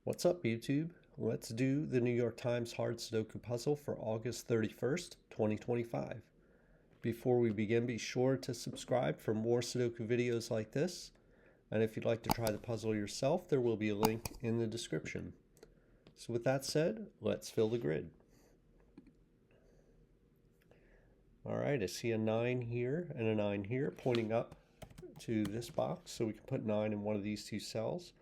What's up, YouTube? Let's do the New York Times hard Sudoku puzzle for August 31st, 2025. Before we begin, be sure to subscribe for more Sudoku videos like this. And if you'd like to try the puzzle yourself, there will be a link in the description. So with that said, let's fill the grid. All right, I see a 9 here and a 9 here pointing up to this box, so we can put 9 in one of these two cells.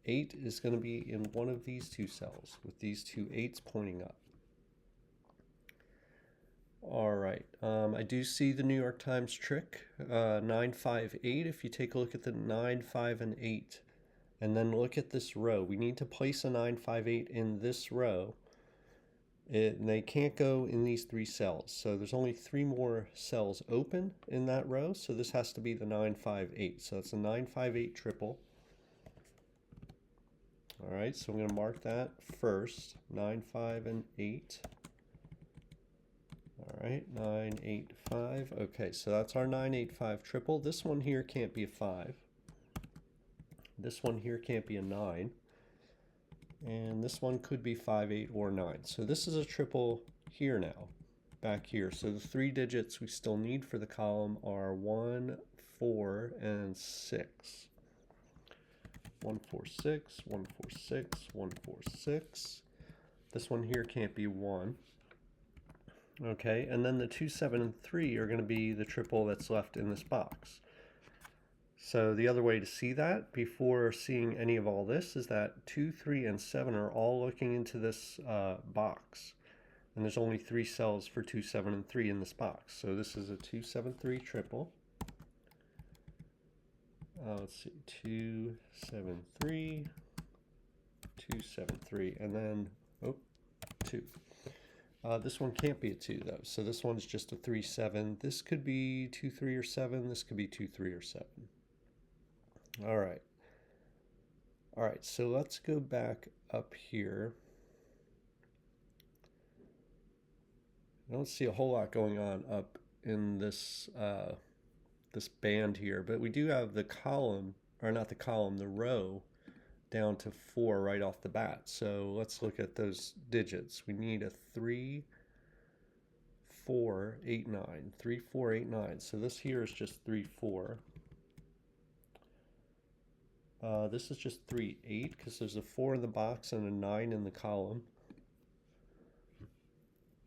8 is going to be in one of these two cells with these two 8s pointing up. All right, I do see the New York Times trick, 9, 5, 8. If you take a look at the 9, 5, and 8, and then look at this row, we need to place a 9, 5, 8 in this row. They can't go in these three cells, so there's only 3 more cells open in that row, so this has to be the 9, 5, 8. So it's a 9, 5, 8 triple. All right, so I'm going to mark that first, 9, 5, and 8. All right, 9, 8, 5. Okay, so that's our 9, 8, 5 triple. This one here can't be a 5. This one here can't be a 9. And this one could be 5, 8, or 9. So this is a triple here now, back here. So the 3 digits we still need for the column are 1, 4, and 6. 1, 4, 6, 1, 4, 6, 1, 4, 6. This one here can't be 1. Okay, and then the 2, 7, and 3 are going to be the triple that's left in this box. So the other way to see that before seeing any of all this is that 2, 3, and 7 are all looking into this box. And there's only 3 cells for 2, 7, and 3 in this box. So this is a 2, 7, 3 triple. Let's see, 2, 7, 3, 2, 7, 3, and then, 2. This one can't be a 2 though, so this one's just a 3, 7. This could be 2, 3, or 7. This could be 2, 3, or 7. All right. All right, so let's go back up here. I don't see a whole lot going on up in this this band here, but we do have the column, or not the column, the row down to 4 right off the bat. So let's look at those digits. We need a 3, 4, 8, 9. 3, 4, 8, 9. So this here is just 3, 4. This is just 3, 8, because there's a 4 in the box and a 9 in the column.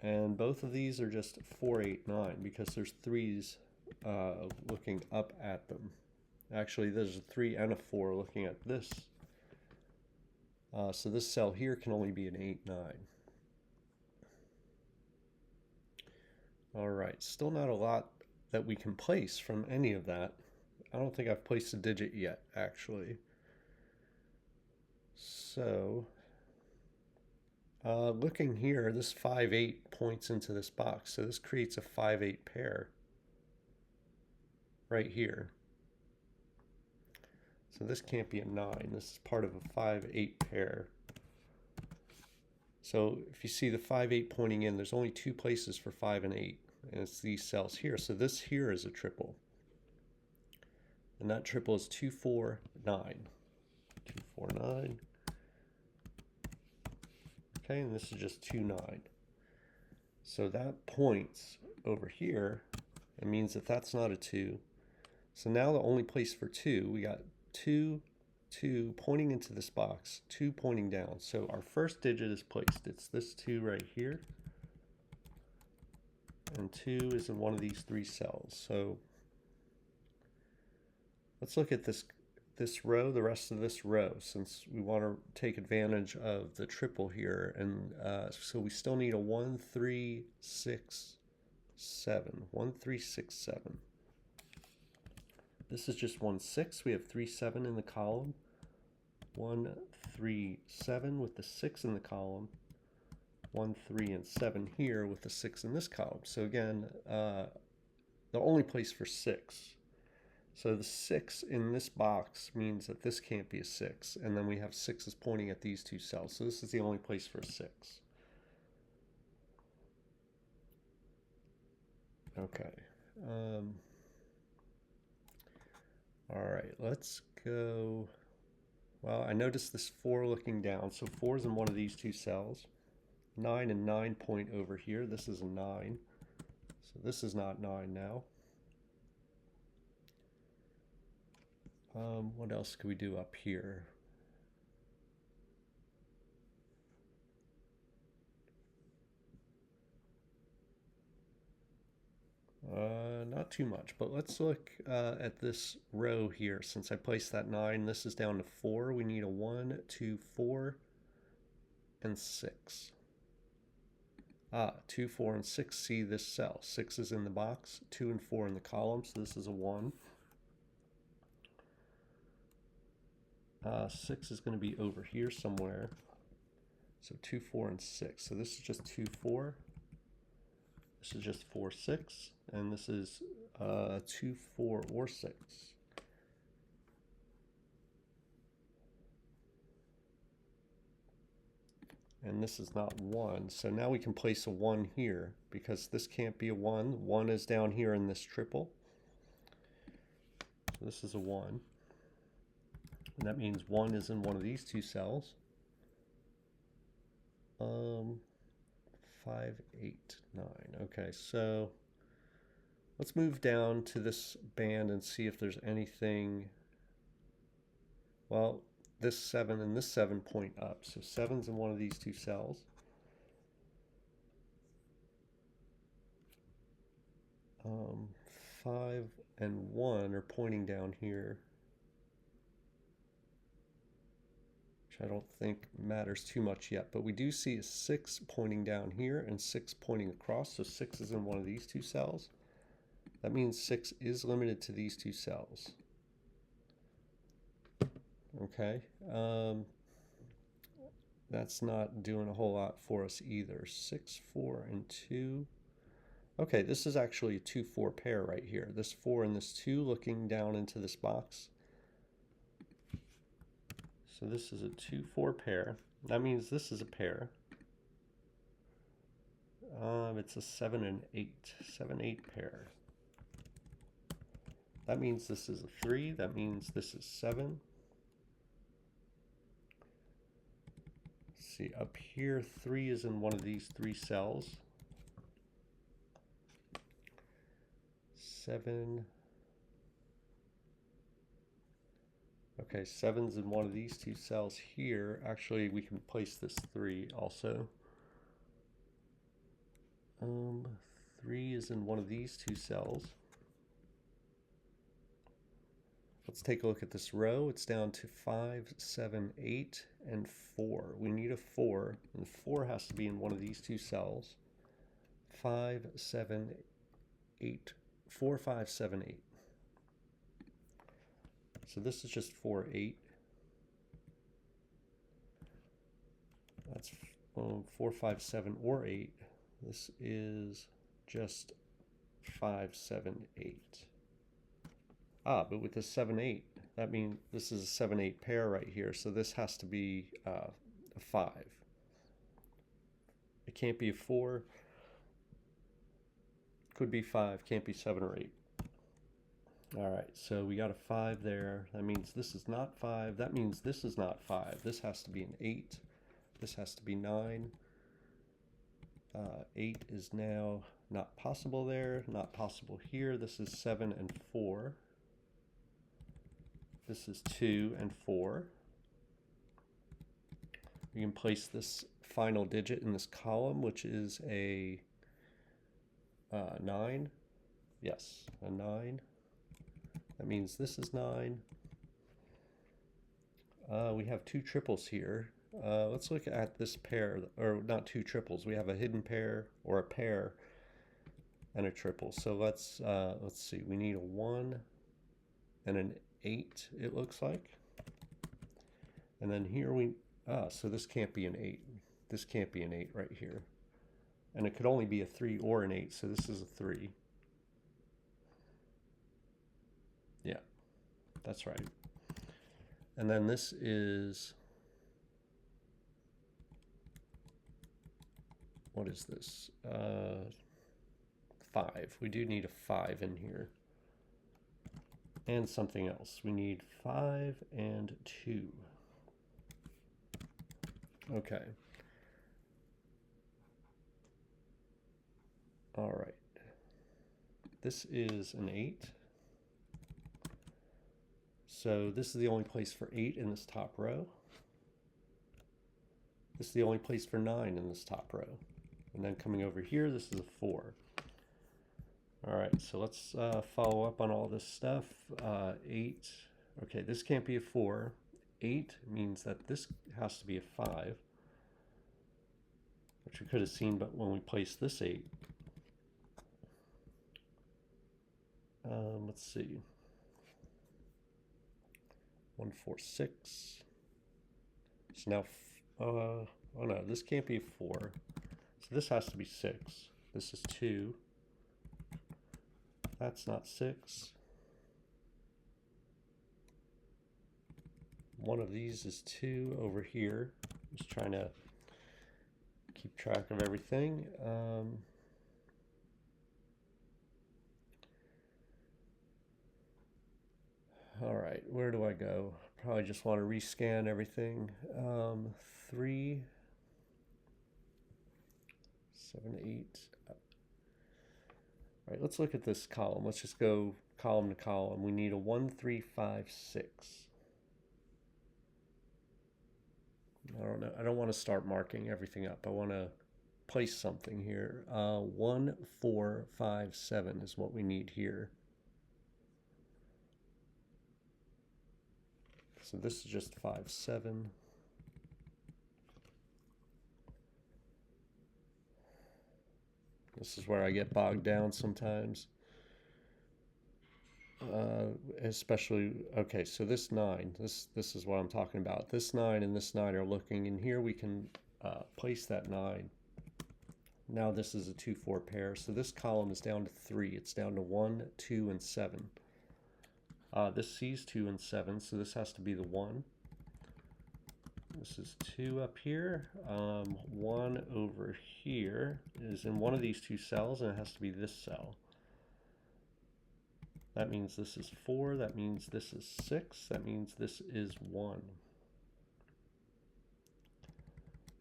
And both of these are just 4, 8, 9, because there's 3's looking up at them. Actually, there's a 3 and a 4 looking at this. So this cell here can only be an 8, 9. All right, still not a lot that we can place from any of that. I don't think I've placed a digit yet, actually. So, looking here, this 5, 8 points into this box. So this creates a 5, 8 pair right here. So this can't be a 9. This is part of a 5, 8 pair. So if you see the 5, 8 pointing in, there's only 2 places for 5 and 8. And it's these cells here. So this here is a triple. And that triple is 2, 4, 9. 2, 4, 9. Okay, and this is just 2, 9. So that points over here. It means that that's not a 2. So now the only place for 2, we got 2, 2 pointing into this box, 2 pointing down. So our first digit is placed. It's this 2 right here. And 2 is in one of these 3 cells. So let's look at this row, the rest of this row, since we want to take advantage of the triple here. And so we still need a 1, 3, 6, 7. 1, 3, 6, 7. This is just 1, 6. We have 3, 7 in the column. 1, 3, 7 with the 6 in the column. 1, 3, and 7 here with the 6 in this column. So again, the only place for 6. So the 6 in this box means that this can't be a 6. And then we have 6's pointing at these 2 cells. So this is the only place for a 6. Okay. All right, let's go Well, I noticed this 4 looking down, so 4 is in one of these two cells. 9 and 9 point over here. This is a 9. So this is not 9 now. What else could we do up here? Not too much, but let's look at this row here. Since I placed that 9, this is down to 4. We need a 1, 2, 4, and 6. 2, 4, and 6. See this cell. 6 is in the box, 2 and 4 in the column, so this is a 1. 6 is going to be over here somewhere. So 2, 4, and 6. So this is just 2, 4. This is just 4, 6. And this is 2, 4, or 6. And this is not 1. So now we can place a 1 here because this can't be a 1. 1 is down here in this triple. So this is a 1. And that means 1 is in one of these two cells. 5, 8, 9. Okay, so let's move down to this band and see if there's anything. Well, this 7 and this 7 point up. So 7's in one of these two cells. 5 and 1 are pointing down here, which I don't think matters too much yet, but we do see a 6 pointing down here and 6 pointing across, so 6 is in one of these two cells. That means 6 is limited to these two cells. Okay, that's not doing a whole lot for us either. 6, 4, and 2. Okay, this is actually a 2, 4 pair right here. This 4 and this 2 looking down into this box. So this is a 2, 4 pair. That means this is a pair. It's a 7 and 8. 7, 8 pair. That means this is a 3. That means this is 7. Let's see, up here, 3 is in one of these 3 cells. 7. Okay, 7's in one of these two cells here. Actually, we can place this 3 also. 3 is in one of these two cells. Let's take a look at this row. It's down to 5, 7, 8, and 4. We need a 4, and 4 has to be in one of these two cells. 5, 7, 8. 4, 5, 7, 8. So this is just 4, 8. That's 4, 5, 7, or 8. This is just 5, 7, 8. But with the 7, 8, that means this is a 7, 8 pair right here. So this has to be a 5. It can't be a 4. Could be 5. Can't be 7 or 8. All right, so we got a 5 there. That means this is not 5. That means this is not 5. This has to be an 8. This has to be 9. 8 is now not possible there, not possible here. This is 7 and 4. This is 2 and 4. We can place this final digit in this column, which is a 9. Yes, a 9. That means this is 9. We have 2 triples here. Let's look at this pair, or not 2 triples. We have a hidden pair or a pair and a triple. So let's see. We need a 1 and an 8. It looks like. And then here so this can't be an 8. This can't be an 8 right here. And it could only be a 3 or an 8. So this is a 3. Yeah, that's right. And then this is, what is this? 5. We do need a 5 in here. And something else. We need 5 and 2. Okay. All right. This is an 8. So this is the only place for 8 in this top row. This is the only place for 9 in this top row. And then coming over here, this is a 4. All right, so let's follow up on all this stuff. 8, okay, this can't be a 4. 8 means that this has to be a 5, which we could have seen, but when we place this 8, let's see, 1, 4, 6. So now, oh no, this can't be a 4. So this has to be 6. This is 2. That's not 6. One of these is 2 over here. Just trying to keep track of everything. All right, where do I go? Probably just want to rescan everything. 3, 7, 8. All right, let's look at this column. Let's just go column to column. We need a 1, 3, 5, 6. I don't know. I don't want to start marking everything up. I want to place something here. 1, 4, 5, 7 is what we need here. So this is just 5, 7. This is where I get bogged down sometimes. Especially, okay, so this 9, this is what I'm talking about. This 9 and this 9 are looking, and here we can place that 9. Now this is a 2, 4 pair, so this column is down to 3. It's down to 1, 2, and 7. This sees 2 and 7, so this has to be the 1. This is 2 up here. 1 over here is in one of these 2 cells, and it has to be this cell. That means this is 4. That means this is 6. That means this is 1.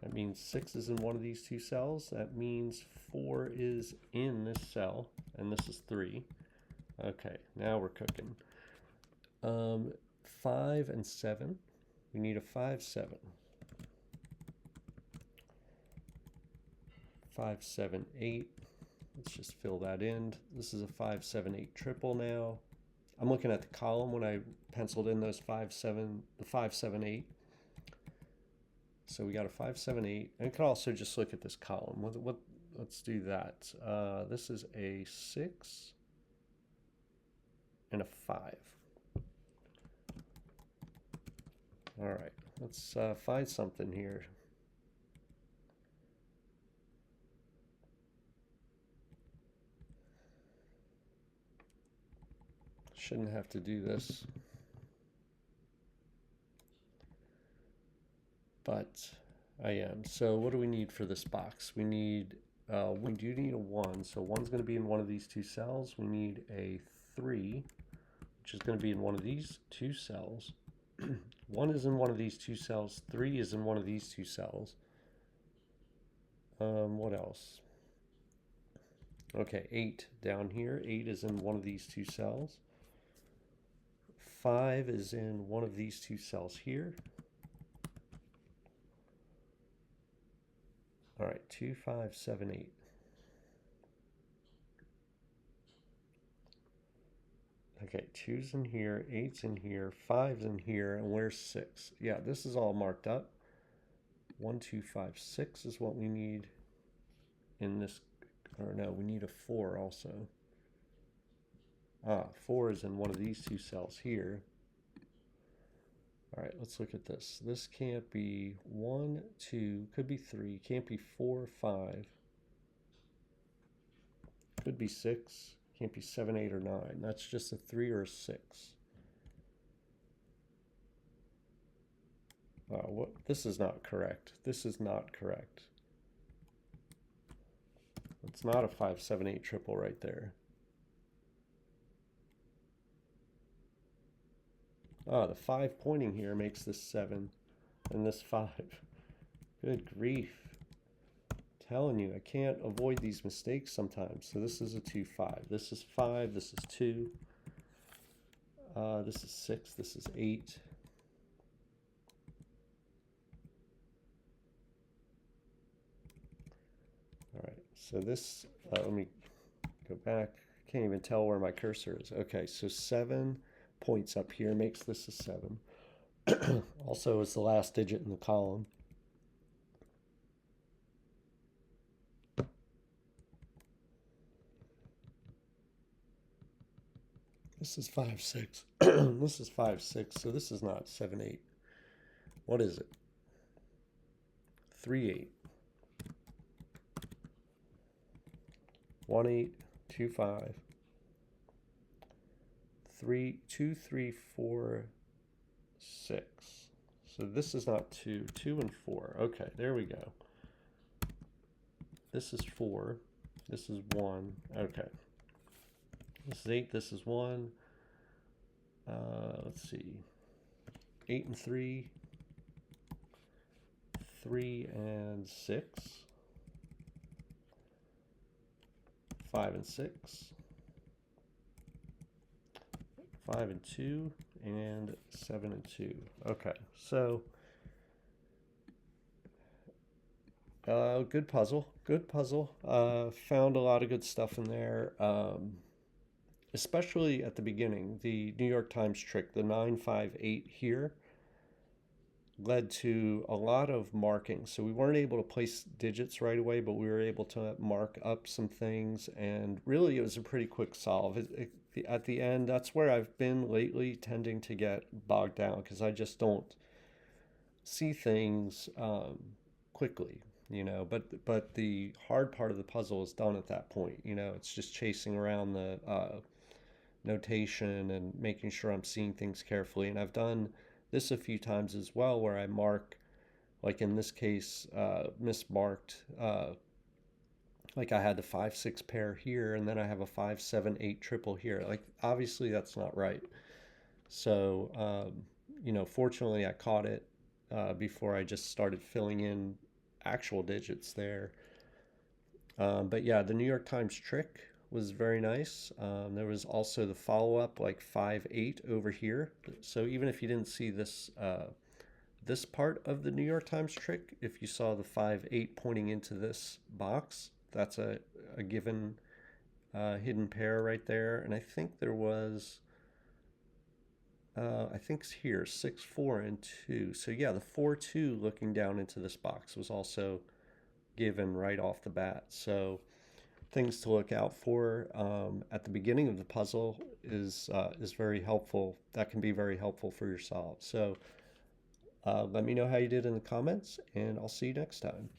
That means 6 is in one of these 2 cells. That means 4 is in this cell, and this is 3. Okay, now we're cooking. 5 and 7. We need a 5, 7. 5, 7, 8. Let's just fill that in. This is a 5, 7, 8 triple now. I'm looking at the column when I penciled in those 5, 7, the 5, 7, 8. So we got a 5, 7, 8. And I could also just look at this column. Let's do that. This is a 6 and a 5. All right, let's find something here. Shouldn't have to do this, but I am. So what do we need for this box? We do need a 1, so 1's going to be in one of these 2 cells. We need a 3, which is going to be in one of these 2 cells. 1 is in one of these 2 cells. 3 is in one of these 2 cells. What else? Okay, 8 down here. 8 is in one of these 2 cells. 5 is in one of these 2 cells here. All right, 2, 5, 7, 8. Okay, 2's in here, 8's in here, 5's in here, and where's 6? Yeah, this is all marked up. 1, 2, 5, 6 is what we need in this, or no, we need a 4 also. 4 is in one of these 2 cells here. All right, let's look at this. This can't be 1, 2, could be 3, can't be 4, 5. Could be 6, can't be 7, 8, or 9. That's just a 3 or a 6. What? This is not correct. This is not correct. It's not a 5, 7, 8 triple right there. The 5 pointing here makes this 7 and this 5. Good grief. Telling you, I can't avoid these mistakes sometimes. So this is a 2, 5. This is 5. This is 2. This is 6. This is 8. All right. So this, let me go back. Can't even tell where my cursor is. Okay. So 7 points up here makes this a 7. Also, is the last digit in the column. This is 5, 6. This is 5, 6. So this is not 7, 8. What is it? 3, 8. 1, 8, 2, 5. 3, 2, 3, 4, 6. So this is not 2. 2 and 4. Okay, there we go. This is 4. This is 1. Okay. This is 8. This is 1. Let's see. 8 and 3. 3 and 6. 5 and 6. 5 and 2. And 7 and 2. Okay, so good puzzle. Good puzzle. Found a lot of good stuff in there. Especially at the beginning, the New York Times trick, the 958 here, led to a lot of marking. So we weren't able to place digits right away, but we were able to mark up some things, and really it was a pretty quick solve. At the end, that's where I've been lately, tending to get bogged down because I just don't see things quickly, but the hard part of the puzzle is done at that point. It's just chasing around the notation and making sure I'm seeing things carefully. And I've done this a few times as well, where I mark, like in this case, mismarked, like I had the 5, 6 pair here, and then I have a 5, 7, 8 triple here. Like, obviously that's not right. So, fortunately I caught it before I just started filling in actual digits there. But yeah, the New York Times trick was very nice. There was also the follow-up, like 5, 8 over here. So even if you didn't see this part of the New York Times trick, if you saw the 5, 8 pointing into this box, that's a given hidden pair right there. And I think there was, I think here, 6, 4, and 2. So yeah, the 4, 2 looking down into this box was also given right off the bat. So things to look out for at the beginning of the puzzle is very helpful. That can be very helpful for your solve. So let me know how you did in the comments, and I'll see you next time.